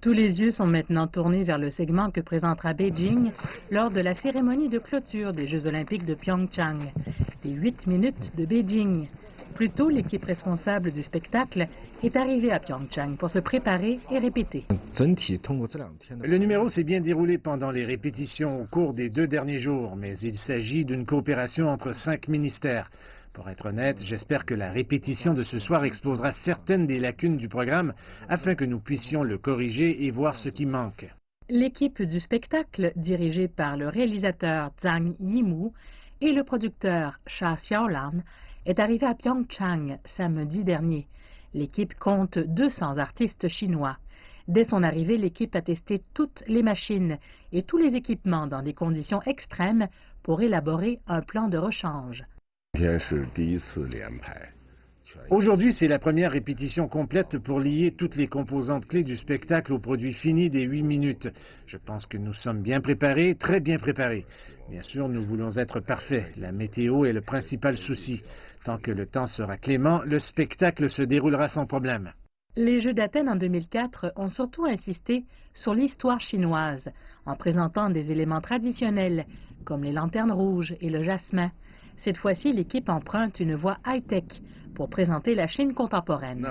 Tous les yeux sont maintenant tournés vers le segment que présentera Beijing lors de la cérémonie de clôture des Jeux olympiques de Pyeongchang. Les 8 minutes de Beijing. Plus tôt, l'équipe responsable du spectacle est arrivée à Pyeongchang pour se préparer et répéter. Le numéro s'est bien déroulé pendant les répétitions au cours des 2 derniers jours, mais il s'agit d'une coopération entre 5 ministères. Pour être honnête, j'espère que la répétition de ce soir exposera certaines des lacunes du programme afin que nous puissions le corriger et voir ce qui manque. L'équipe du spectacle, dirigée par le réalisateur Zhang Yimou et le producteur Cha Xiaolan, est arrivée à Pyeongchang samedi dernier. L'équipe compte 200 artistes chinois. Dès son arrivée, l'équipe a testé toutes les machines et tous les équipements dans des conditions extrêmes pour élaborer un plan de rechange. Aujourd'hui, c'est la première répétition complète pour lier toutes les composantes clés du spectacle au produit fini des 8 minutes. Je pense que nous sommes bien préparés, très bien préparés. Bien sûr, nous voulons être parfaits. La météo est le principal souci. Tant que le temps sera clément, le spectacle se déroulera sans problème. Les Jeux d'Athènes en 2004 ont surtout insisté sur l'histoire chinoise, en présentant des éléments traditionnels, comme les lanternes rouges et le jasmin. Cette fois-ci, l'équipe emprunte une voie high-tech pour présenter la Chine contemporaine.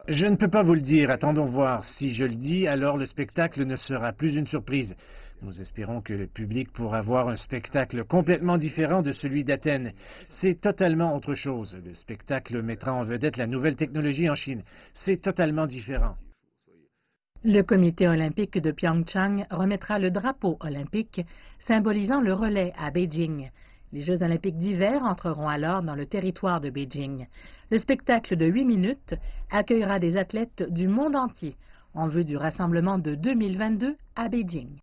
Je ne peux pas vous le dire, attendons voir. Si je le dis, alors le spectacle ne sera plus une surprise. Nous espérons que le public pourra voir un spectacle complètement différent de celui d'Athènes. C'est totalement autre chose. Le spectacle mettra en vedette la nouvelle technologie en Chine. C'est totalement différent. Le comité olympique de Pyeongchang remettra le drapeau olympique symbolisant le relais à Beijing. Les Jeux olympiques d'hiver entreront alors dans le territoire de Beijing. Le spectacle de 8 minutes accueillera des athlètes du monde entier en vue du rassemblement de 2022 à Beijing.